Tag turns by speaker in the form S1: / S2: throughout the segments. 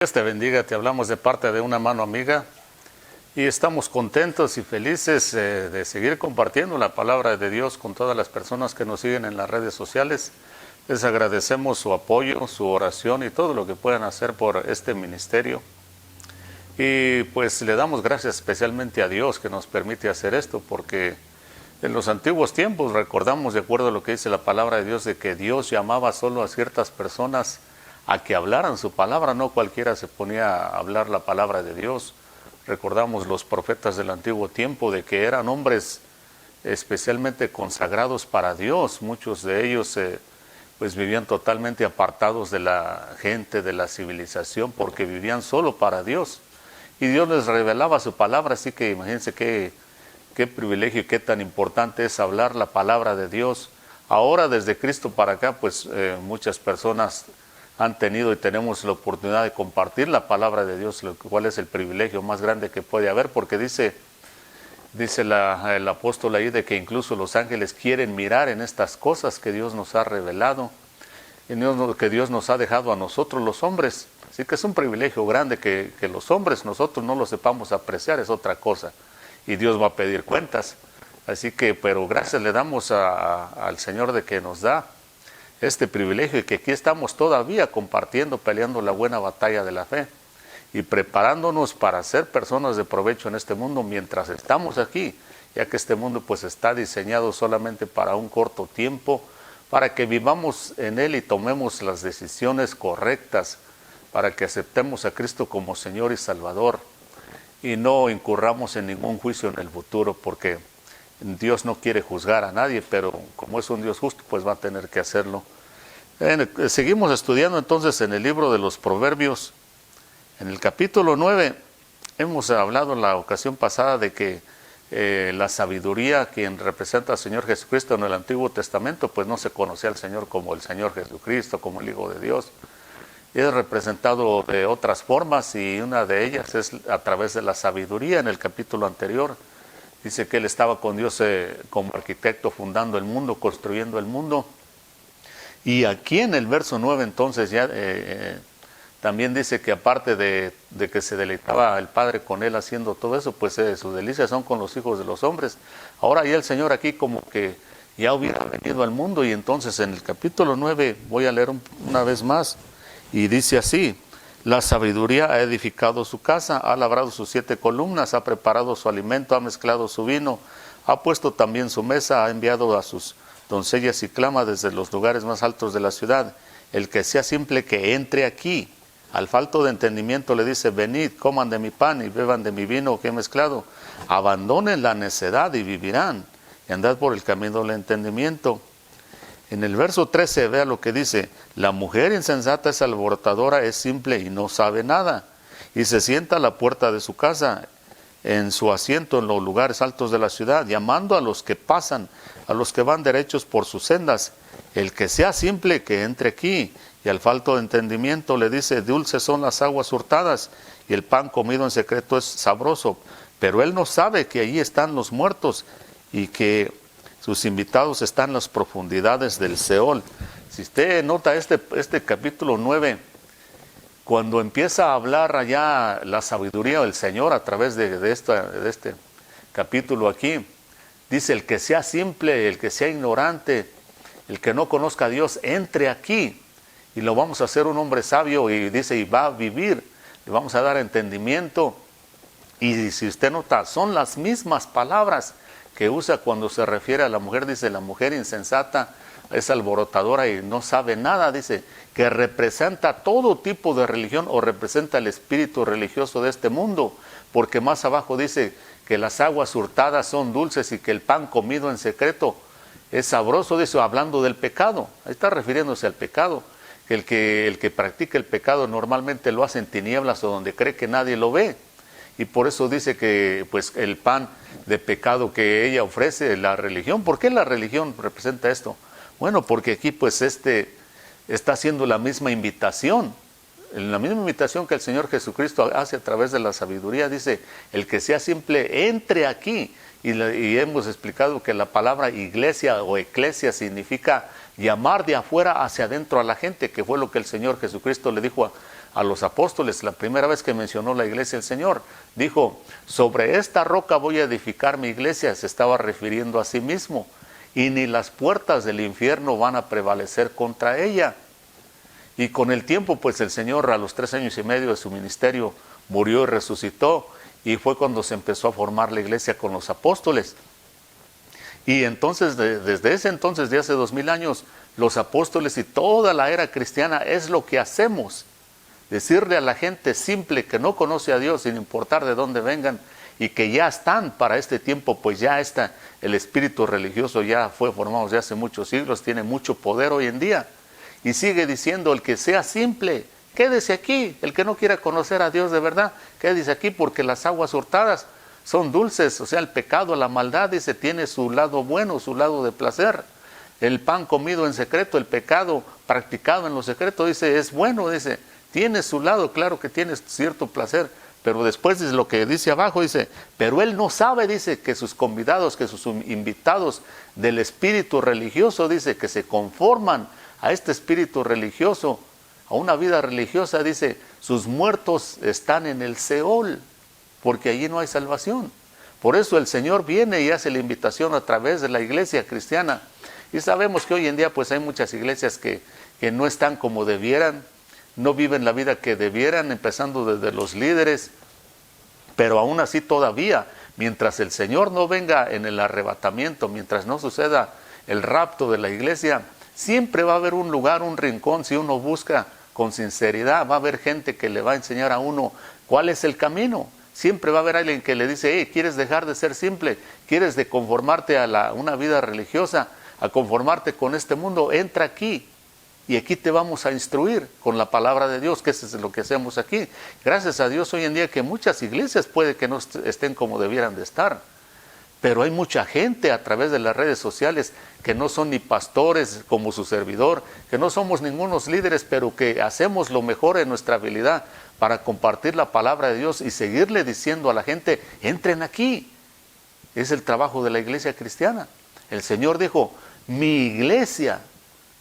S1: Dios te bendiga, te hablamos de parte de una mano amiga y estamos contentos y felices de seguir compartiendo la palabra de Dios con todas las personas que nos siguen en las redes sociales. Les agradecemos su apoyo, su oración y todo lo que puedan hacer por este ministerio. Y pues le damos gracias especialmente a Dios que nos permite hacer esto, porque en los antiguos tiempos recordamos, de acuerdo a lo que dice la palabra de Dios, de que Dios llamaba solo a ciertas personas a que hablaran su palabra, no cualquiera se ponía a hablar la palabra de Dios. Recordamos los profetas del antiguo tiempo de que eran hombres especialmente consagrados para Dios. Muchos de ellos pues vivían totalmente apartados de la gente, de la civilización, porque vivían solo para Dios. Y Dios les revelaba su palabra, así que imagínense qué privilegio y qué tan importante es hablar la palabra de Dios. Ahora desde Cristo para acá, pues muchas personas han tenido y tenemos la oportunidad de compartir la palabra de Dios, lo cual es el privilegio más grande que puede haber, porque dice el apóstol ahí de que incluso los ángeles quieren mirar en estas cosas que Dios nos ha revelado, que Dios nos ha dejado a nosotros los hombres. Así que es un privilegio grande que los hombres nosotros no lo sepamos apreciar, es otra cosa, y Dios va a pedir cuentas. Así que, pero gracias le damos al Señor de que nos da este privilegio y que aquí estamos todavía compartiendo, peleando la buena batalla de la fe y preparándonos para ser personas de provecho en este mundo mientras estamos aquí, ya que este mundo pues está diseñado solamente para un corto tiempo, para que vivamos en él y tomemos las decisiones correctas, para que aceptemos a Cristo como Señor y Salvador y no incurramos en ningún juicio en el futuro, porque Dios no quiere juzgar a nadie, pero como es un Dios justo, pues va a tener que hacerlo. Seguimos estudiando entonces en el libro de los Proverbios. En el capítulo 9, hemos hablado en la ocasión pasada de que la sabiduría, quien representa al Señor Jesucristo en el Antiguo Testamento, pues no se conocía al Señor como el Señor Jesucristo, como el Hijo de Dios. Es representado de otras formas y una de ellas es a través de la sabiduría. En el capítulo anterior dice que él estaba con Dios como arquitecto, fundando el mundo, construyendo el mundo. Y aquí en el verso 9 entonces ya también dice que aparte de que se deleitaba el Padre con él haciendo todo eso, pues sus delicias son con los hijos de los hombres. Ahora ya el Señor aquí como que ya hubiera venido al mundo, y entonces en el capítulo 9 voy a leer una vez más. Y dice así: la sabiduría ha edificado su casa, ha labrado sus 7 columnas, ha preparado su alimento, ha mezclado su vino, ha puesto también su mesa, ha enviado a sus doncellas y clama desde los lugares más altos de la ciudad. El que sea simple que entre aquí. Al falto de entendimiento le dice: venid, coman de mi pan y beban de mi vino que he mezclado. Abandonen la necedad y vivirán, y andad por el camino del entendimiento. En el verso 13 vea lo que dice: la mujer insensata es alborotadora, es simple y no sabe nada, y se sienta a la puerta de su casa, en su asiento en los lugares altos de la ciudad, llamando a los que pasan, a los que van derechos por sus sendas. El que sea simple que entre aquí. Y al falto de entendimiento le dice: dulces son las aguas hurtadas, y el pan comido en secreto es sabroso. Pero él no sabe que allí están los muertos, y que sus invitados están en las profundidades del Seol. Si usted nota este capítulo 9, cuando empieza a hablar allá la sabiduría del Señor a través de este capítulo aquí, dice: el que sea simple, el que sea ignorante, el que no conozca a Dios, entre aquí, y lo vamos a hacer un hombre sabio, y dice, y va a vivir, le vamos a dar entendimiento. Y si usted nota, son las mismas palabras que usa cuando se refiere a la mujer. Dice: la mujer insensata es alborotadora y no sabe nada. Dice que representa todo tipo de religión, o representa el espíritu religioso de este mundo, porque más abajo dice que las aguas hurtadas son dulces y que el pan comido en secreto es sabroso. Dice, hablando del pecado, ahí está refiriéndose al pecado. El que practica el pecado normalmente lo hace en tinieblas, o donde cree que nadie lo ve. Y por eso dice que pues el pan de pecado que ella ofrece, la religión. ¿Por qué la religión representa esto? Bueno, porque aquí pues está haciendo la misma invitación. La misma invitación que el Señor Jesucristo hace a través de la sabiduría. Dice: el que sea simple, entre aquí. Y hemos explicado que la palabra iglesia o eclesia significa llamar de afuera hacia adentro a la gente, que fue lo que el Señor Jesucristo le dijo a los apóstoles, la primera vez que mencionó la iglesia el Señor. Dijo, sobre esta roca voy a edificar mi iglesia, se estaba refiriendo a sí mismo, y ni las puertas del infierno van a prevalecer contra ella. Y con el tiempo, pues el Señor a los 3 años y medio de su ministerio murió y resucitó, y fue cuando se empezó a formar la iglesia con los apóstoles. Y entonces, desde ese entonces, de hace 2000 años, los apóstoles y toda la era cristiana es lo que hacemos. Decirle a la gente simple que no conoce a Dios, sin importar de dónde vengan, y que ya están para este tiempo, pues ya está, el espíritu religioso ya fue formado desde hace muchos siglos, tiene mucho poder hoy en día. Y sigue diciendo, el que sea simple, quédese aquí. El que no quiera conocer a Dios de verdad, quédese aquí, porque las aguas hurtadas son dulces. O sea, el pecado, la maldad, dice, tiene su lado bueno, su lado de placer. El pan comido en secreto, el pecado practicado en lo secreto, dice, es bueno, dice, tiene su lado, claro que tiene cierto placer, pero después dice lo que dice abajo, dice, pero él no sabe, dice, que sus convidados, que sus invitados del espíritu religioso, dice, que se conforman a este espíritu religioso, a una vida religiosa, dice, sus muertos están en el Seol, porque allí no hay salvación. Por eso el Señor viene y hace la invitación a través de la iglesia cristiana. Y sabemos que hoy en día pues hay muchas iglesias que no están como debieran, no viven la vida que debieran, empezando desde los líderes, pero aún así todavía, mientras el Señor no venga en el arrebatamiento, mientras no suceda el rapto de la iglesia, siempre va a haber un lugar, un rincón, si uno busca con sinceridad, va a haber gente que le va a enseñar a uno cuál es el camino. Siempre va a haber alguien que le dice, hey, ¿quieres dejar de ser simple? ¿Quieres de conformarte a una vida religiosa? A conformarte con este mundo, entra aquí y aquí te vamos a instruir con la palabra de Dios, que eso es lo que hacemos aquí. Gracias a Dios hoy en día que muchas iglesias puede que no estén como debieran de estar, pero hay mucha gente a través de las redes sociales que no son ni pastores como su servidor, que no somos ningunos líderes, pero que hacemos lo mejor en nuestra habilidad para compartir la palabra de Dios y seguirle diciendo a la gente, entren aquí. Es el trabajo de la iglesia cristiana. El Señor dijo, mi iglesia,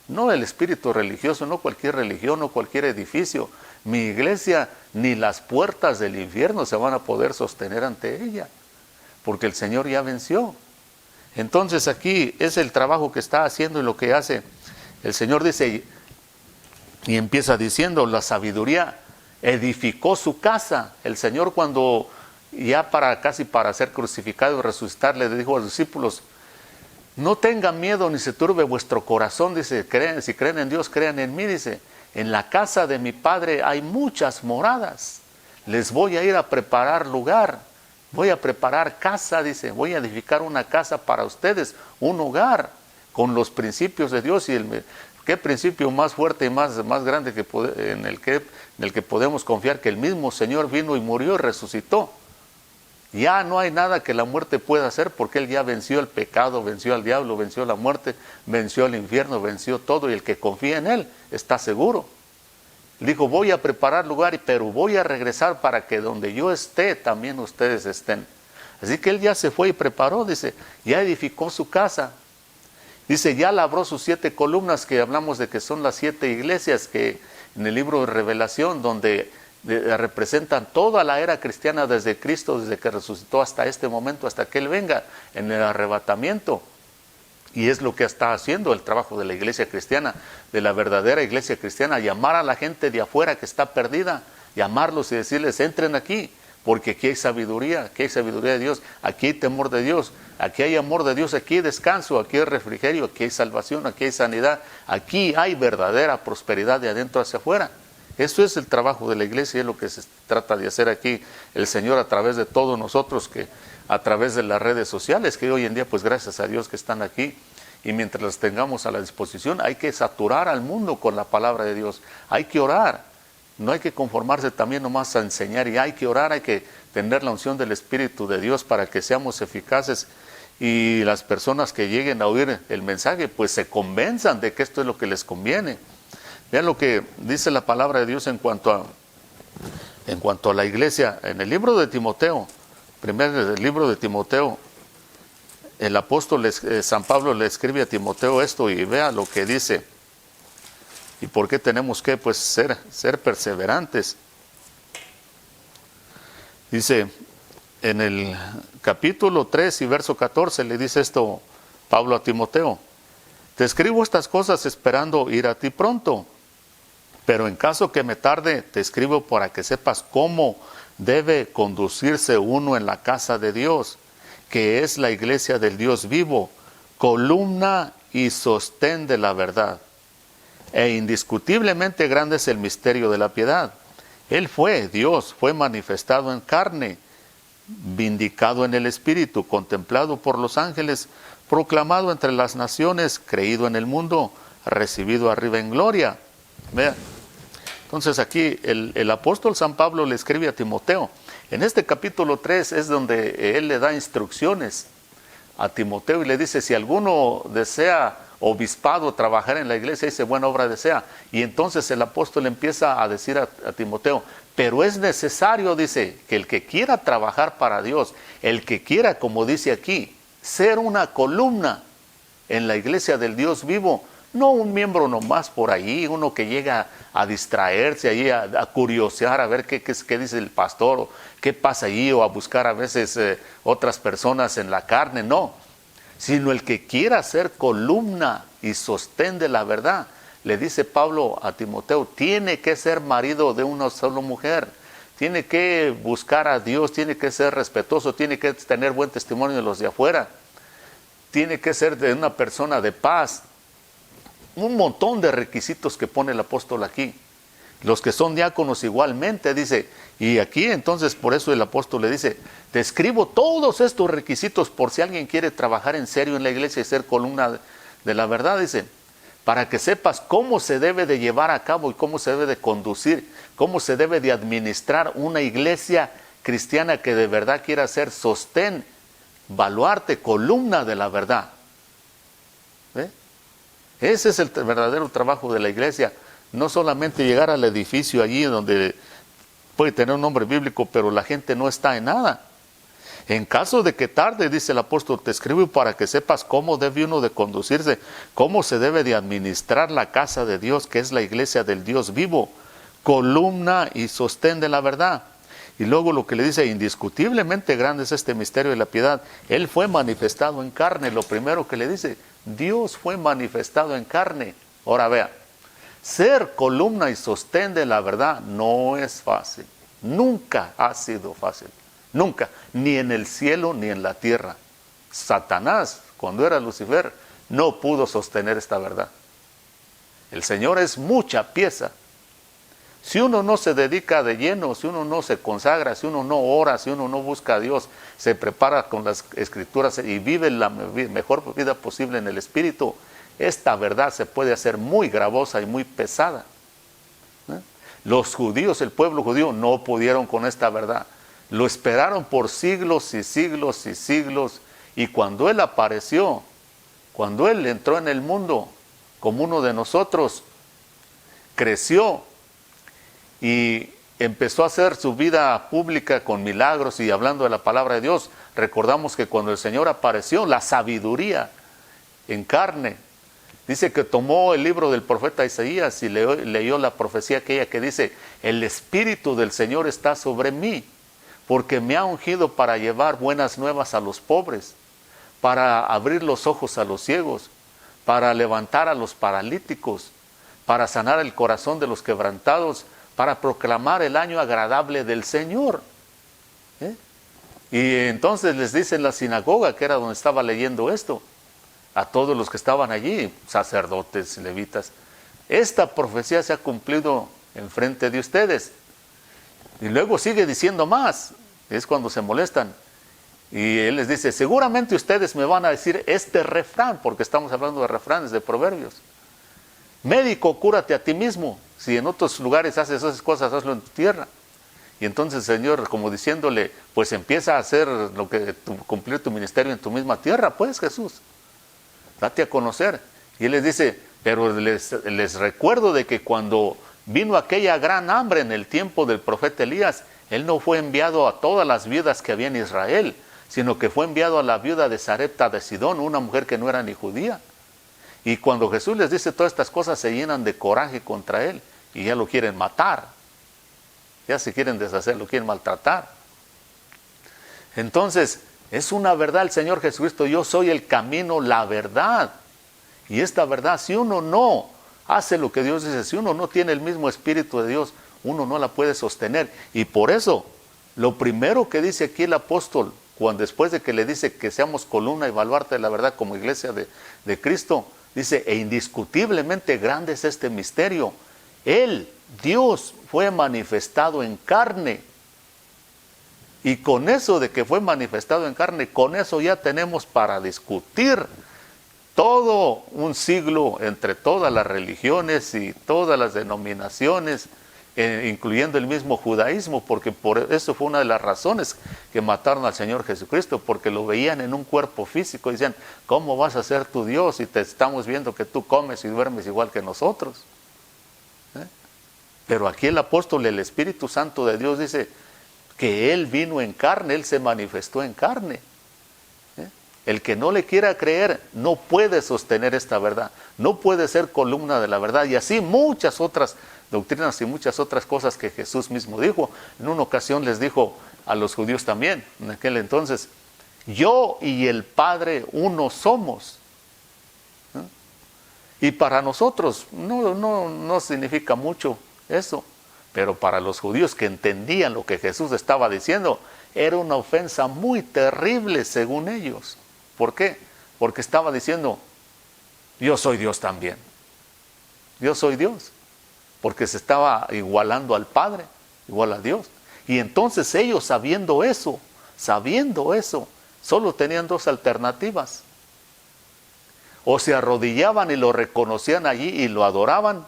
S1: no el espíritu religioso, no cualquier religión, no cualquier edificio, mi iglesia, ni las puertas del infierno se van a poder sostener ante ella, porque el Señor ya venció. Entonces aquí es el trabajo que está haciendo y lo que hace. El Señor dice, y empieza diciendo, la sabiduría edificó su casa. El Señor cuando ya casi para ser crucificado y resucitar, le dijo a los discípulos, no tengan miedo ni se turbe vuestro corazón, dice, si creen en Dios, crean en mí, dice, en la casa de mi Padre hay muchas moradas, les voy a ir a preparar lugar, voy a preparar casa, dice, voy a edificar una casa para ustedes, un hogar, con los principios de Dios. Y ¿qué principio más fuerte y más grande en el que podemos confiar? Que el mismo Señor vino y murió y resucitó. Ya no hay nada que la muerte pueda hacer, porque Él ya venció el pecado, venció al diablo, venció la muerte, venció el infierno, venció todo, y el que confía en Él está seguro. Dijo, voy a preparar lugar, pero voy a regresar para que donde yo esté, también ustedes estén. Así que Él ya se fue y preparó, dice, ya edificó su casa. Dice, ya labró sus 7 columnas, que hablamos de que son las 7 iglesias que en el libro de Revelación, donde representan toda la era cristiana desde Cristo, desde que resucitó hasta este momento, hasta que Él venga en el arrebatamiento. Y es lo que está haciendo el trabajo de la iglesia cristiana, de la verdadera iglesia cristiana, llamar a la gente de afuera que está perdida, llamarlos y decirles, entren aquí, porque aquí hay sabiduría de Dios, aquí hay temor de Dios, aquí hay amor de Dios, aquí hay descanso, aquí hay refrigerio, aquí hay salvación, aquí hay sanidad, aquí hay verdadera prosperidad de adentro hacia afuera. Eso es el trabajo de la iglesia y es lo que se trata de hacer aquí el Señor a través de todos nosotros, que a través de las redes sociales, que hoy en día, pues gracias a Dios que están aquí, y mientras las tengamos a la disposición, hay que saturar al mundo con la palabra de Dios, hay que orar, no hay que conformarse también nomás a enseñar, y hay que orar, hay que tener la unción del Espíritu de Dios para que seamos eficaces, y las personas que lleguen a oír el mensaje, pues se convenzan de que esto es lo que les conviene. Vean lo que dice la palabra de Dios en cuanto a la iglesia. En el libro de Timoteo, primer libro de Timoteo, el apóstol San Pablo le escribe a Timoteo esto, y vea lo que dice. ¿Y por qué tenemos que pues ser perseverantes? Dice en el capítulo 3 y verso 14, le dice esto Pablo a Timoteo: te escribo estas cosas esperando ir a ti pronto, pero en caso que me tarde, te escribo para que sepas cómo debe conducirse uno en la casa de Dios, que es la iglesia del Dios vivo, columna y sostén de la verdad. E indiscutiblemente grande es el misterio de la piedad. Dios fue manifestado en carne, vindicado en el Espíritu, contemplado por los ángeles, proclamado entre las naciones, creído en el mundo, recibido arriba en gloria. Vean. Entonces aquí el apóstol San Pablo le escribe a Timoteo. En este capítulo 3 es donde él le da instrucciones a Timoteo y le dice: si alguno desea obispado, trabajar en la iglesia, dice, buena obra desea. Y entonces el apóstol empieza a decir a Timoteo: pero es necesario, dice, que el que quiera trabajar para Dios, el que quiera, como dice aquí, ser una columna en la iglesia del Dios vivo, no un miembro nomás por ahí, uno que llega a distraerse ahí, a curiosear, a ver qué dice el pastor, o qué pasa allí, o a buscar a veces otras personas en la carne, no, sino el que quiera ser columna y sostén de la verdad. Le dice Pablo a Timoteo: tiene que ser marido de una sola mujer, tiene que buscar a Dios, tiene que ser respetuoso, tiene que tener buen testimonio de los de afuera, tiene que ser de una persona de paz. Un montón de requisitos que pone el apóstol aquí. Los que son diáconos igualmente, dice. Y aquí entonces por eso el apóstol le dice: te escribo todos estos requisitos por si alguien quiere trabajar en serio en la iglesia y ser columna de la verdad, dice, para que sepas cómo se debe de llevar a cabo y cómo se debe de conducir, cómo se debe de administrar una iglesia cristiana que de verdad quiera ser sostén, baluarte, columna de la verdad. ¿Ve? Ese es el verdadero trabajo de la iglesia. No solamente llegar al edificio allí donde puede tener un nombre bíblico, pero la gente no está en nada. En caso de que tarde, dice el apóstol, te escribo para que sepas cómo debe uno de conducirse, cómo se debe de administrar la casa de Dios, que es la iglesia del Dios vivo, columna y sostén de la verdad. Y luego lo que le dice: indiscutiblemente grande es este misterio de la piedad. Él fue manifestado en carne. Lo primero que le dice: Dios fue manifestado en carne. Ahora vea, ser columna y sostén de la verdad no es fácil. Nunca ha sido fácil. Nunca. Ni en el cielo ni en la tierra. Satanás, cuando era Lucifer, no pudo sostener esta verdad. El Señor es mucha pieza. Si uno no se dedica de lleno, si uno no se consagra, si uno no ora, si uno no busca a Dios, se prepara con las escrituras y vive la mejor vida posible en el Espíritu, esta verdad se puede hacer muy gravosa y muy pesada. Los judíos, el pueblo judío, no pudieron con esta verdad. Lo esperaron por siglos y siglos y siglos, y cuando Él apareció, cuando Él entró en el mundo como uno de nosotros, creció y empezó a hacer su vida pública con milagros y hablando de la palabra de Dios. Recordamos que cuando el Señor apareció, la sabiduría en carne, dice que tomó el libro del profeta Isaías y leyó la profecía aquella que dice: el Espíritu del Señor está sobre mí, porque me ha ungido para llevar buenas nuevas a los pobres, para abrir los ojos a los ciegos, para levantar a los paralíticos, para sanar el corazón de los quebrantados, para proclamar el año agradable del Señor. Y entonces les dice en la sinagoga, que era donde estaba leyendo esto, a todos los que estaban allí, sacerdotes, levitas: esta profecía se ha cumplido enfrente de ustedes. Y luego sigue diciendo más, es cuando se molestan. Y él les dice: seguramente ustedes me van a decir este refrán, porque estamos hablando de refranes, de proverbios: médico, cúrate a ti mismo. Si en otros lugares haces esas cosas, hazlo en tu tierra. Y entonces el Señor, como diciéndole, pues empieza a hacer cumplir tu ministerio en tu misma tierra, pues, Jesús. Date a conocer. Y Él les dice: pero les recuerdo de que cuando vino aquella gran hambre en el tiempo del profeta Elías, Él no fue enviado a todas las viudas que había en Israel, sino que fue enviado a la viuda de Sarepta de Sidón, una mujer que no era ni judía. Y cuando Jesús les dice todas estas cosas, se llenan de coraje contra Él y ya lo quieren matar. Ya se quieren deshacer, lo quieren maltratar. Entonces, es una verdad el Señor Jesucristo: yo soy el camino, la verdad. Y esta verdad, si uno no hace lo que Dios dice, si uno no tiene el mismo Espíritu de Dios, uno no la puede sostener. Y por eso, lo primero que dice aquí el apóstol, cuando después de que le dice que seamos columna y baluarte de la verdad como iglesia de Cristo, dice: e indiscutiblemente grande es este misterio. Él, Dios, fue manifestado en carne. Y con eso de que fue manifestado en carne, con eso ya tenemos para discutir todo un siglo entre todas las religiones y todas las denominaciones, incluyendo el mismo judaísmo, porque por eso fue una de las razones que mataron al Señor Jesucristo, porque lo veían en un cuerpo físico y decían: ¿cómo vas a ser tu Dios si te estamos viendo que tú comes y duermes igual que nosotros? Pero aquí el apóstol, el Espíritu Santo de Dios, dice que Él vino en carne, Él se manifestó en carne. El que no le quiera creer no puede sostener esta verdad, no puede ser columna de la verdad, y así muchas otras doctrinas y muchas otras cosas que Jesús mismo dijo. En una ocasión les dijo a los judíos también, en aquel entonces: yo y el Padre uno somos. Y para nosotros no significa mucho eso, pero para los judíos que entendían lo que Jesús estaba diciendo, era una ofensa muy terrible según ellos. ¿Por qué? Porque estaba diciendo: yo soy Dios también. Yo soy Dios. Porque se estaba igualando al Padre, igual a Dios. Y entonces ellos, sabiendo eso, solo tenían dos alternativas: o se arrodillaban y lo reconocían allí y lo adoraban,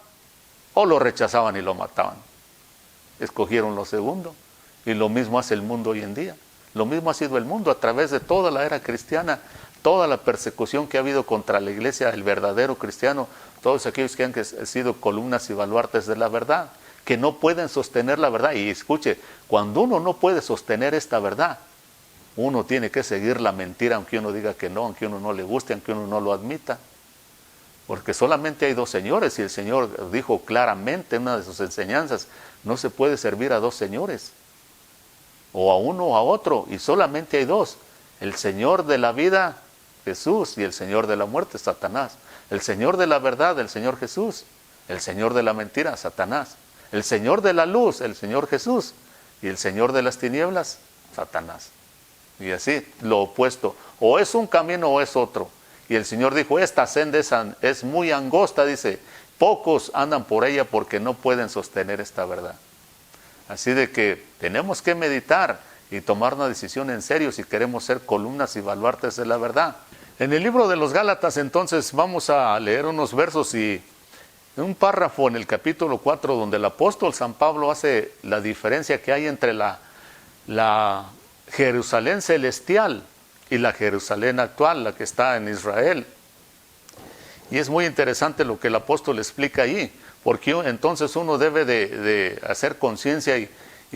S1: o lo rechazaban y lo mataban. Escogieron lo segundo. Y lo mismo hace el mundo hoy en día. Lo mismo ha sido el mundo a través de toda la era cristiana, toda la persecución que ha habido contra la iglesia, el verdadero cristiano, todos aquellos que han sido columnas y baluartes de la verdad, que no pueden sostener la verdad. Y escuche, cuando uno no puede sostener esta verdad, uno tiene que seguir la mentira, aunque uno diga que no, aunque uno no le guste, aunque uno no lo admita. Porque solamente hay dos señores, y el Señor dijo claramente en una de sus enseñanzas: no se puede servir a dos señores, o a uno o a otro, y solamente hay dos: el Señor de la vida, Jesús, y el Señor de la muerte, Satanás. El Señor de la verdad, el Señor Jesús; el Señor de la mentira, Satanás. El Señor de la luz, el Señor Jesús; y el Señor de las tinieblas, Satanás. Y así, lo opuesto: o es un camino o es otro. Y el Señor dijo: esta senda es muy angosta, dice, pocos andan por ella porque no pueden sostener esta verdad. Así de que tenemos que meditar y tomar una decisión en serio si queremos ser columnas y baluartes de la verdad. En el libro de los Gálatas, entonces, vamos a leer unos versos y un párrafo en el capítulo 4, donde el apóstol San Pablo hace la diferencia que hay entre la Jerusalén celestial y la Jerusalén actual, la que está en Israel. Y es muy interesante lo que el apóstol explica ahí, porque entonces uno debe de hacer conciencia y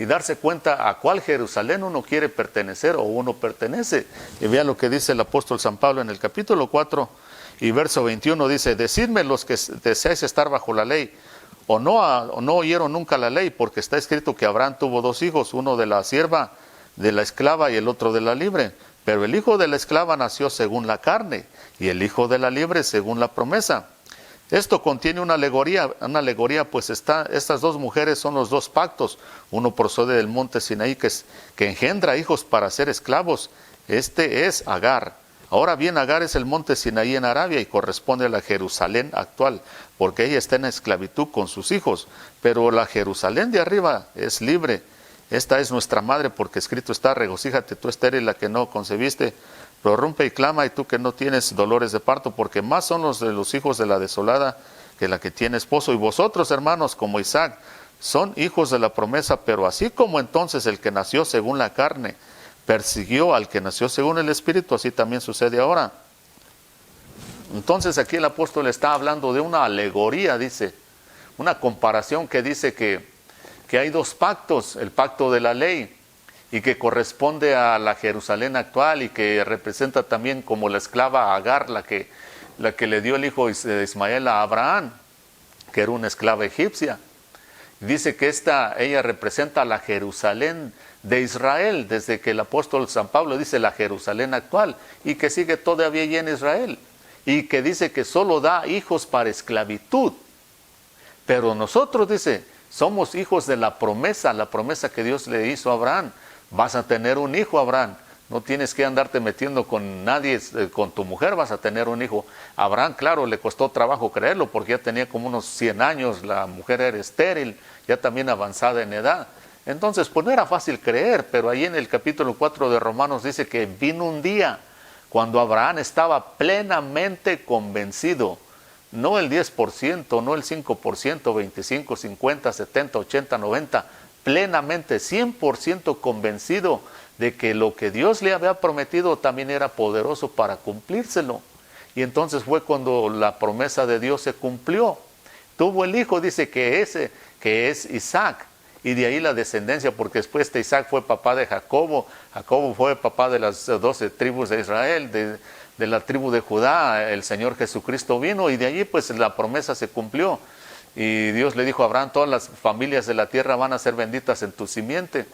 S1: darse cuenta a cuál Jerusalén uno quiere pertenecer o uno pertenece. Y vean lo que dice el apóstol San Pablo en el capítulo 4 y verso 21, dice: decidme los que deseáis estar bajo la ley, o no oyeron nunca la ley, porque está escrito que Abraham tuvo dos hijos, uno de la sierva, de la esclava, y el otro de la libre. Pero el hijo de la esclava nació según la carne, y el hijo de la libre según la promesa. Esto contiene una alegoría, pues estas dos mujeres son los dos pactos. Uno procede del monte Sinaí, que engendra hijos para ser esclavos. Este es Agar. Ahora bien, Agar es el monte Sinaí en Arabia y corresponde a la Jerusalén actual, porque ella está en esclavitud con sus hijos. Pero la Jerusalén de arriba es libre. Esta es nuestra madre, porque escrito está: regocíjate tú estéril, la que no concebiste, prorrumpe y clama, y tú que no tienes dolores de parto, porque más son los de los hijos de la desolada que la que tiene esposo. Y vosotros, hermanos, como Isaac, son hijos de la promesa, pero así como entonces el que nació según la carne persiguió al que nació según el Espíritu, así también sucede ahora. Entonces aquí el apóstol está hablando de una alegoría, dice, una comparación que dice que hay dos pactos: el pacto de la ley, y que corresponde a la Jerusalén actual, y que representa también como la esclava Agar, la que la que le dio el hijo de Ismael a Abraham, que era una esclava egipcia. Dice que ella representa la Jerusalén de Israel, desde que el apóstol San Pablo dice la Jerusalén actual, y que sigue todavía allí en Israel, y que dice que solo da hijos para esclavitud. Pero nosotros, dice, somos hijos de la promesa que Dios le hizo a Abraham. Vas a tener un hijo, Abraham. No tienes que andarte metiendo con nadie, con tu mujer vas a tener un hijo. A Abraham, claro, le costó trabajo creerlo porque ya tenía como unos 100 años, la mujer era estéril, ya también avanzada en edad. Entonces, pues no era fácil creer, pero ahí en el capítulo 4 de Romanos dice que vino un día cuando Abraham estaba plenamente convencido, no el 10%, no el 5%, 25, 50, 70, 80, 90, plenamente, 100% convencido de que lo que Dios le había prometido también era poderoso para cumplírselo. Y entonces fue cuando la promesa de Dios se cumplió. Tuvo el hijo, dice que es Isaac, y de ahí la descendencia, porque después Isaac fue papá de Jacobo, Jacobo fue papá de las 12 tribus de Israel, de la tribu de Judá, el Señor Jesucristo vino, y de allí pues la promesa se cumplió. Y Dios le dijo a Abraham, todas las familias de la tierra van a ser benditas en tu simiente,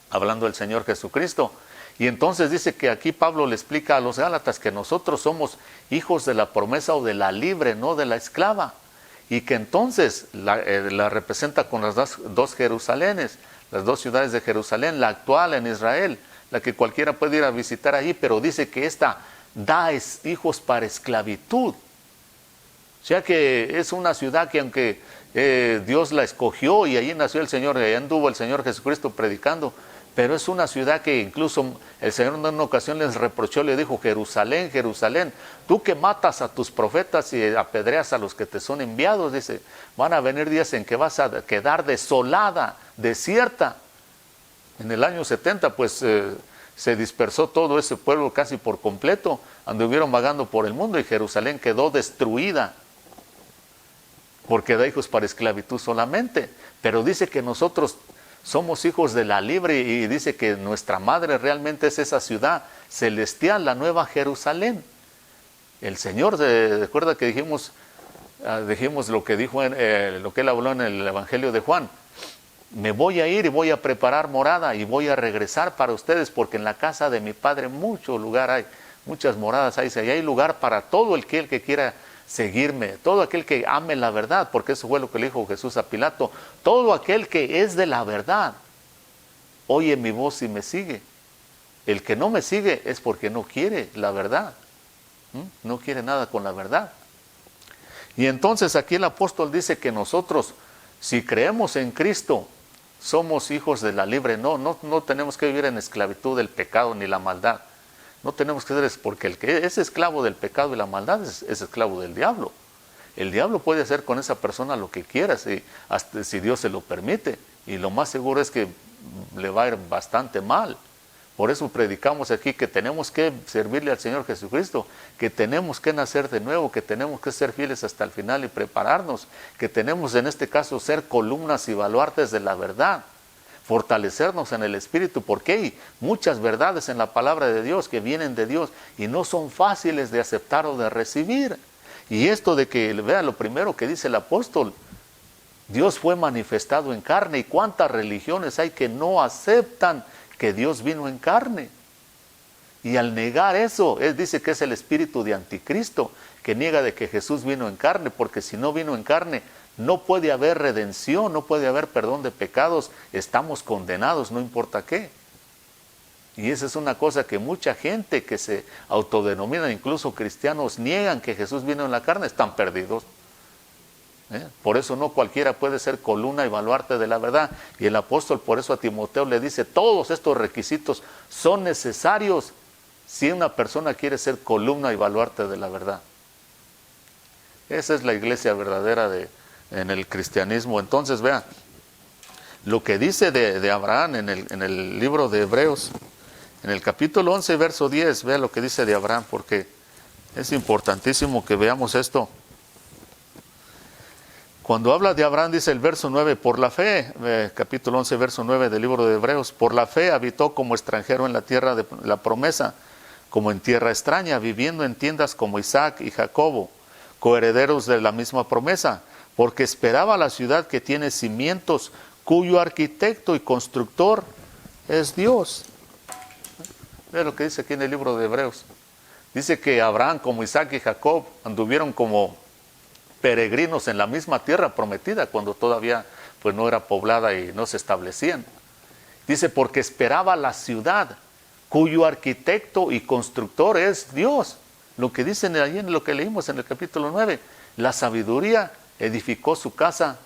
S1: hablando del Señor Jesucristo. Y entonces dice que aquí Pablo le explica a los Gálatas que nosotros somos hijos de la promesa o de la libre, no de la esclava. Y que entonces la representa con las dos Jerusalénes, las dos ciudades de Jerusalén, la actual en Israel, la que cualquiera puede ir a visitar allí, pero dice que esta da hijos para esclavitud. O sea que es una ciudad que aunque Dios la escogió y allí nació el Señor, y allí anduvo el Señor Jesucristo predicando, pero es una ciudad que incluso el Señor en una ocasión les reprochó, le dijo, Jerusalén, Jerusalén, tú que matas a tus profetas y apedreas a los que te son enviados, dice, van a venir días en que vas a quedar desolada, desierta. En el año 70 pues se dispersó todo ese pueblo casi por completo, anduvieron vagando por el mundo y Jerusalén quedó destruida, porque da hijos para esclavitud solamente. Pero dice que nosotros somos hijos de la libre y dice que nuestra madre realmente es esa ciudad celestial, la nueva Jerusalén. El Señor, recuerda que dijimos lo que dijo, lo que él habló en el Evangelio de Juan. Me voy a ir y voy a preparar morada y voy a regresar para ustedes, porque en la casa de mi Padre mucho lugar hay, muchas moradas hay, y hay lugar para todo el que quiera seguirme, todo aquel que ame la verdad, porque eso fue lo que le dijo Jesús a Pilato, todo aquel que es de la verdad, oye mi voz y me sigue. El que no me sigue es porque no quiere la verdad, no quiere nada con la verdad. Y entonces aquí el apóstol dice que nosotros, si creemos en Cristo, somos hijos de la libre, no tenemos que vivir en esclavitud del pecado ni la maldad. No tenemos que ser, porque el que es esclavo del pecado y la maldad es esclavo del diablo. El diablo puede hacer con esa persona lo que quiera, hasta si Dios se lo permite. Y lo más seguro es que le va a ir bastante mal. Por eso predicamos aquí que tenemos que servirle al Señor Jesucristo, que tenemos que nacer de nuevo, que tenemos que ser fieles hasta el final y prepararnos, que tenemos en este caso ser columnas y baluartes de la verdad. Fortalecernos en el Espíritu, porque hay muchas verdades en la palabra de Dios que vienen de Dios y no son fáciles de aceptar o de recibir. Y esto de que, vea lo primero que dice el apóstol, Dios fue manifestado en carne, y cuántas religiones hay que no aceptan que Dios vino en carne. Y al negar eso, él dice que es el espíritu de anticristo, que niega de que Jesús vino en carne, porque si no vino en carne, no puede haber redención, no puede haber perdón de pecados, estamos condenados, no importa qué. Y esa es una cosa que mucha gente que se autodenomina, incluso cristianos, niegan que Jesús vino en la carne, están perdidos. Por eso no cualquiera puede ser columna y baluarte de la verdad. Y el apóstol por eso a Timoteo le dice, todos estos requisitos son necesarios si una persona quiere ser columna y baluarte de la verdad. Esa es la iglesia verdadera en el cristianismo. Entonces vea, lo que dice de Abraham en el libro de Hebreos, en el capítulo 11, verso 10, vea lo que dice de Abraham, porque es importantísimo que veamos esto. Cuando habla de Abraham dice el verso 9, por la fe, capítulo 11, verso 9 del libro de Hebreos, por la fe habitó como extranjero en la tierra de la promesa, como en tierra extraña, viviendo en tiendas como Isaac y Jacobo, coherederos de la misma promesa, porque esperaba la ciudad que tiene cimientos, cuyo arquitecto y constructor es Dios. Ve lo que dice aquí en el libro de Hebreos. Dice que Abraham, como Isaac y Jacob, anduvieron como peregrinos en la misma tierra prometida, cuando todavía pues no era poblada y no se establecían. Dice, porque esperaba la ciudad, cuyo arquitecto y constructor es Dios. Lo que dicen allí en lo que leímos en el capítulo 9, la sabiduría edificó su casa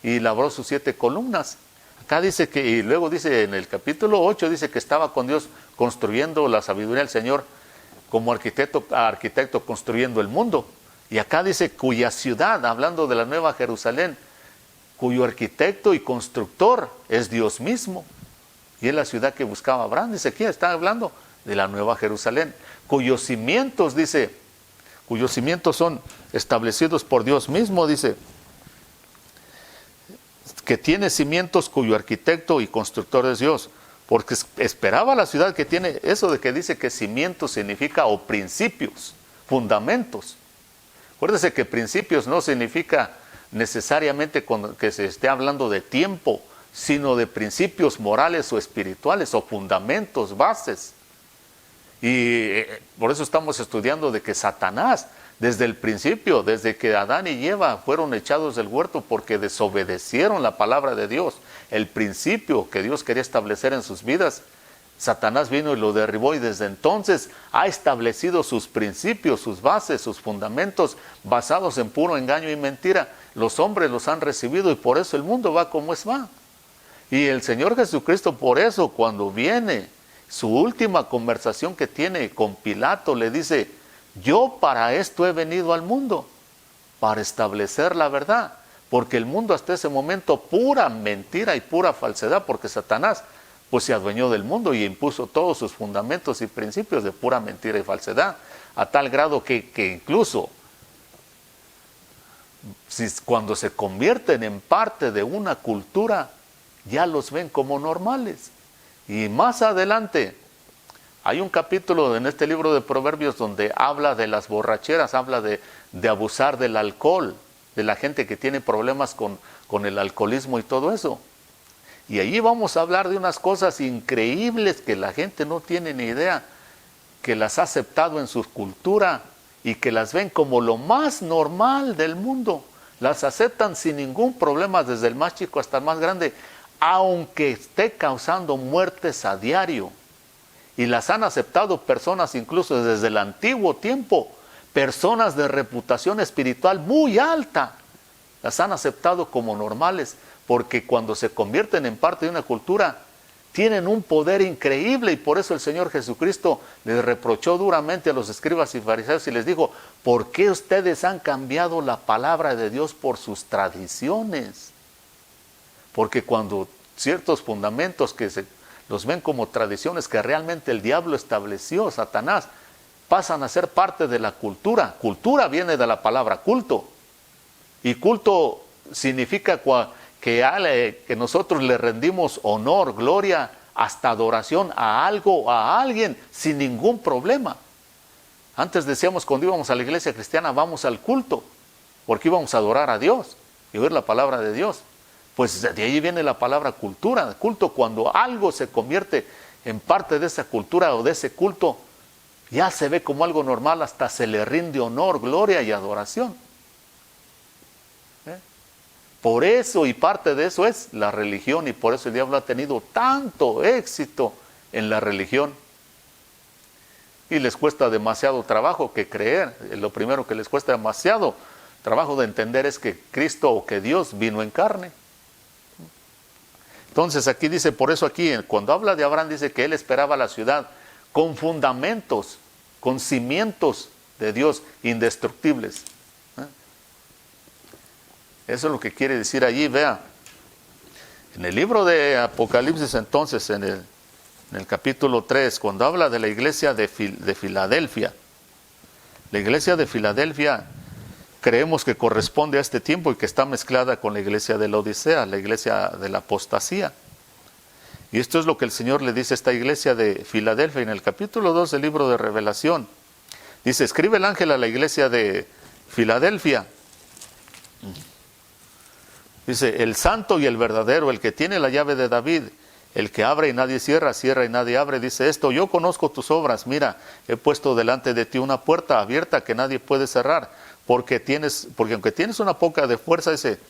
S1: y labró sus 7 columnas. Acá dice que, y luego dice en el capítulo 8, dice que estaba con Dios construyendo la sabiduría del Señor como arquitecto construyendo el mundo. Y acá dice cuya ciudad, hablando de la Nueva Jerusalén, cuyo arquitecto y constructor es Dios mismo. Y es la ciudad que buscaba Abraham. Dice, ¿quién está hablando? De la Nueva Jerusalén, cuyos cimientos, dice, cuyos cimientos son establecidos por Dios mismo, dice, que tiene cimientos cuyo arquitecto y constructor es Dios, porque esperaba la ciudad que tiene, eso de que dice que cimientos significa o principios, fundamentos. Acuérdese que principios no significa necesariamente que se esté hablando de tiempo, sino de principios morales o espirituales o fundamentos, bases. Y por eso estamos estudiando de que Satanás, desde el principio, desde que Adán y Eva fueron echados del huerto porque desobedecieron la palabra de Dios, el principio que Dios quería establecer en sus vidas, Satanás vino y lo derribó, y desde entonces ha establecido sus principios, sus bases, sus fundamentos basados en puro engaño y mentira. Los hombres los han recibido y por eso el mundo va como va. Y el Señor Jesucristo, por eso, cuando viene, su última conversación que tiene con Pilato, le dice, yo para esto he venido al mundo, para establecer la verdad, porque el mundo hasta ese momento pura mentira y pura falsedad, porque Satanás pues se adueñó del mundo y impuso todos sus fundamentos y principios de pura mentira y falsedad, a tal grado que incluso cuando se convierten en parte de una cultura, ya los ven como normales. Y más adelante hay un capítulo en este libro de Proverbios donde habla de las borracheras, habla de abusar del alcohol, de la gente que tiene problemas con el alcoholismo y todo eso. Y allí vamos a hablar de unas cosas increíbles que la gente no tiene ni idea, que las ha aceptado en su cultura y que las ven como lo más normal del mundo. Las aceptan sin ningún problema, desde el más chico hasta el más grande, aunque esté causando muertes a diario. Y las han aceptado personas incluso desde el antiguo tiempo, personas de reputación espiritual muy alta. Las han aceptado como normales, porque cuando se convierten en parte de una cultura, tienen un poder increíble, y por eso el Señor Jesucristo les reprochó duramente a los escribas y fariseos y les dijo, ¿por qué ustedes han cambiado la palabra de Dios por sus tradiciones? Porque cuando ciertos fundamentos que los ven como tradiciones que realmente el diablo estableció, Satanás, pasan a ser parte de la cultura. Cultura viene de la palabra culto. Y culto significa que nosotros le rendimos honor, gloria, hasta adoración a algo, a alguien, sin ningún problema. Antes decíamos, cuando íbamos a la iglesia cristiana, vamos al culto, porque íbamos a adorar a Dios y oír la palabra de Dios. Pues de ahí viene la palabra cultura, culto. Cuando algo se convierte en parte de esa cultura o de ese culto, ya se ve como algo normal, hasta se le rinde honor, gloria y adoración. Por eso, y parte de eso es la religión, y por eso el diablo ha tenido tanto éxito en la religión. Y les cuesta demasiado trabajo que creer. Lo primero que les cuesta demasiado trabajo de entender es que Cristo o que Dios vino en carne. Entonces aquí dice, por eso aquí cuando habla de Abraham dice que él esperaba la ciudad con fundamentos, con cimientos de Dios indestructibles. Eso es lo que quiere decir allí, vea. En el libro de Apocalipsis entonces, en el capítulo 3, cuando habla de la iglesia de Filadelfia, la iglesia de Filadelfia creemos que corresponde a este tiempo y que está mezclada con la iglesia de la Odisea, la iglesia de la apostasía. Y esto es lo que el Señor le dice a esta iglesia de Filadelfia en el capítulo 2 del libro de Revelación. Dice, escribe el ángel a la iglesia de Filadelfia. Dice, el santo y el verdadero, el que tiene la llave de David, el que abre y nadie cierra, cierra y nadie abre, dice esto, yo conozco tus obras, mira, he puesto delante de ti una puerta abierta que nadie puede cerrar, porque aunque tienes una poca de fuerza, dice,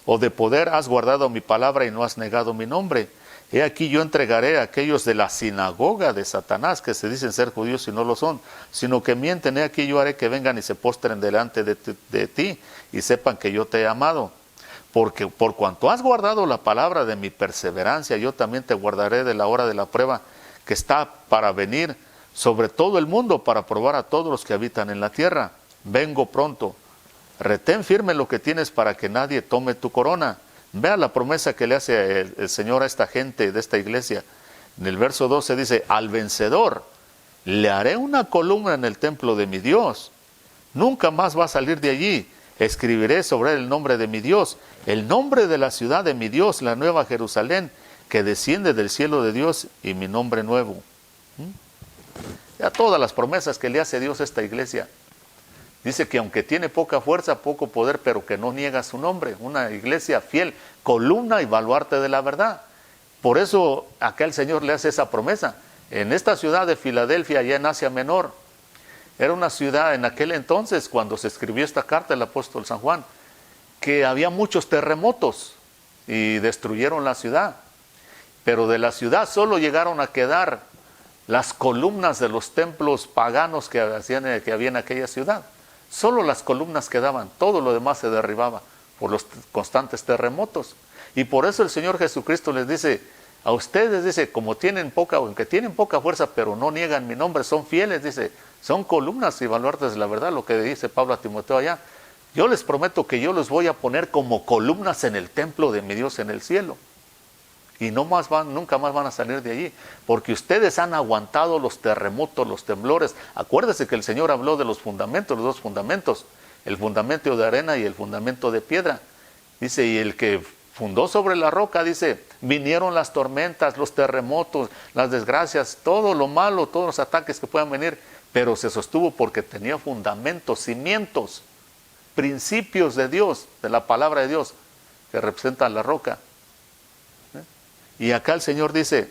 S1: o de poder, has guardado mi palabra y no has negado mi nombre. He aquí yo entregaré a aquellos de la sinagoga de Satanás, que se dicen ser judíos y no lo son, sino que mienten. He aquí yo haré que vengan y se postren delante de ti y sepan que yo te he amado. Porque por cuanto has guardado la palabra de mi perseverancia, yo también te guardaré de la hora de la prueba que está para venir sobre todo el mundo para probar a todos los que habitan en la tierra. Vengo pronto. Retén firme lo que tienes para que nadie tome tu corona. Vea la promesa que le hace el Señor a esta gente de esta iglesia. En el verso 12 dice, al vencedor le haré una columna en el templo de mi Dios. Nunca más va a salir de allí. Escribiré sobre él el nombre de mi Dios, el nombre de la ciudad de mi Dios, la nueva Jerusalén, que desciende del cielo de Dios, y mi nombre nuevo. Ya todas las promesas que le hace Dios a esta iglesia. Dice que aunque tiene poca fuerza, poco poder, pero que no niega su nombre. Una iglesia fiel, columna y baluarte de la verdad. Por eso acá el Señor le hace esa promesa. En esta ciudad de Filadelfia, allá en Asia Menor, era una ciudad en aquel entonces, cuando se escribió esta carta del apóstol San Juan, que había muchos terremotos y destruyeron la ciudad. Pero de la ciudad solo llegaron a quedar las columnas de los templos paganos que había en aquella ciudad. Solo las columnas quedaban, todo lo demás se derribaba por los constantes terremotos. Y por eso el Señor Jesucristo les dice, a ustedes, dice, aunque tienen poca fuerza, pero no niegan mi nombre, son fieles, dice, son columnas y baluartes de la verdad, lo que dice Pablo a Timoteo allá. Yo les prometo que yo los voy a poner como columnas en el templo de mi Dios en el cielo. Y nunca más van a salir de allí, porque ustedes han aguantado los terremotos, los temblores. Acuérdese que el Señor habló de los fundamentos, los dos fundamentos, el fundamento de arena y el fundamento de piedra. Dice, y el que fundó sobre la roca, dice, vinieron las tormentas, los terremotos, las desgracias, todo lo malo, todos los ataques que puedan venir, pero se sostuvo porque tenía fundamentos, cimientos, principios de Dios, de la palabra de Dios, que representan la roca. Y acá el Señor dice,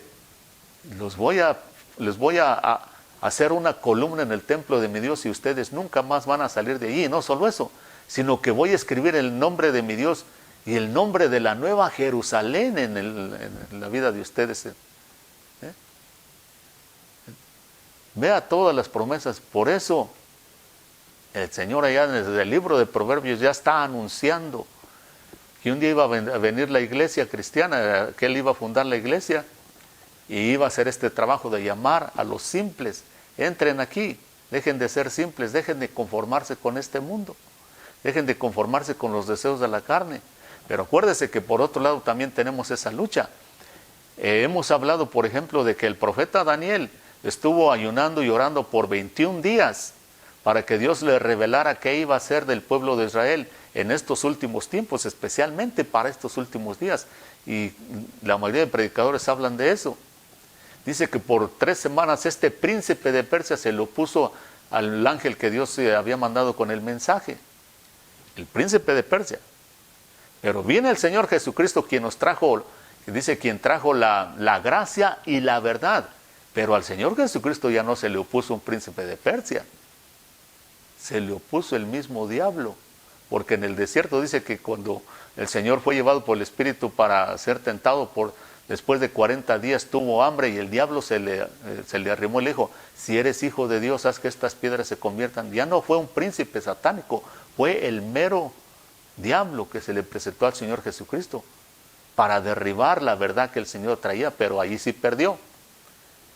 S1: les voy a hacer una columna en el templo de mi Dios y ustedes nunca más van a salir de allí. Y no solo eso, sino que voy a escribir el nombre de mi Dios y el nombre de la nueva Jerusalén en la vida de ustedes. Vea todas las promesas. Por eso el Señor allá desde el libro de Proverbios ya está anunciando que un día iba a venir la iglesia cristiana, que Él iba a fundar la iglesia y iba a hacer este trabajo de llamar a los simples. Entren aquí, dejen de ser simples, dejen de conformarse con este mundo, dejen de conformarse con los deseos de la carne. Pero acuérdese que por otro lado también tenemos esa lucha. Hemos hablado, por ejemplo, de que el profeta Daniel estuvo ayunando y orando por 21 días para que Dios le revelara qué iba a hacer del pueblo de Israel en estos últimos tiempos, especialmente para estos últimos días. Y la mayoría de predicadores hablan de eso. Dice que por 3 semanas este príncipe de Persia se lo puso al ángel que Dios había mandado con el mensaje. El príncipe de Persia. Pero viene el Señor Jesucristo quien nos trajo, dice quien trajo la gracia y la verdad. Pero al Señor Jesucristo ya no se le opuso un príncipe de Persia. Se le opuso el mismo diablo. Porque en el desierto dice que cuando el Señor fue llevado por el Espíritu para ser tentado, después de 40 días tuvo hambre y el diablo se le arrimó y le dijo, si eres hijo de Dios, haz que estas piedras se conviertan. Ya no fue un príncipe satánico, fue el mero diablo que se le presentó al Señor Jesucristo para derribar la verdad que el Señor traía, pero allí sí perdió.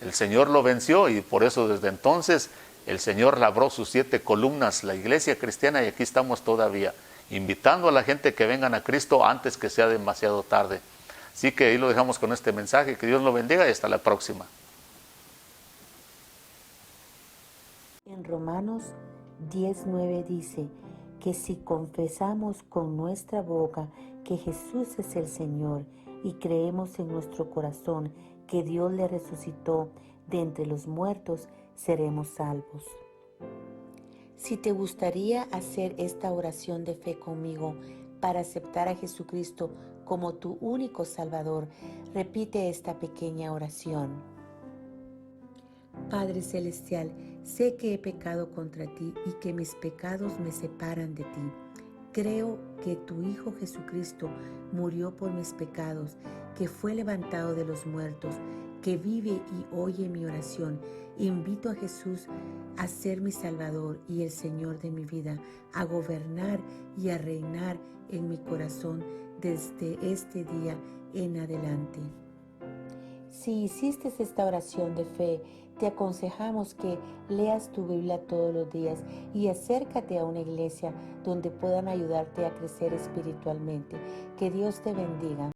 S1: El Señor lo venció y por eso desde entonces el Señor labró sus 7 columnas, la iglesia cristiana, y aquí estamos todavía, invitando a la gente que vengan a Cristo antes que sea demasiado tarde. Así que ahí lo dejamos con este mensaje, que Dios lo bendiga y hasta la próxima.
S2: En Romanos 10:9 dice que si confesamos con nuestra boca que Jesús es el Señor y creemos en nuestro corazón que Dios le resucitó de entre los muertos, seremos salvos. Si te gustaría hacer esta oración de fe conmigo para aceptar a Jesucristo como tu único Salvador, repite esta pequeña oración. Padre Celestial, sé que he pecado contra ti y que mis pecados me separan de ti. Creo que tu Hijo Jesucristo murió por mis pecados, que fue levantado de los muertos, que vive y oye mi oración. Invito a Jesús a ser mi Salvador y el Señor de mi vida, a gobernar y a reinar en mi corazón desde este día en adelante. Si hiciste esta oración de fe, te aconsejamos que leas tu Biblia todos los días y acércate a una iglesia donde puedan ayudarte a crecer espiritualmente. Que Dios te bendiga.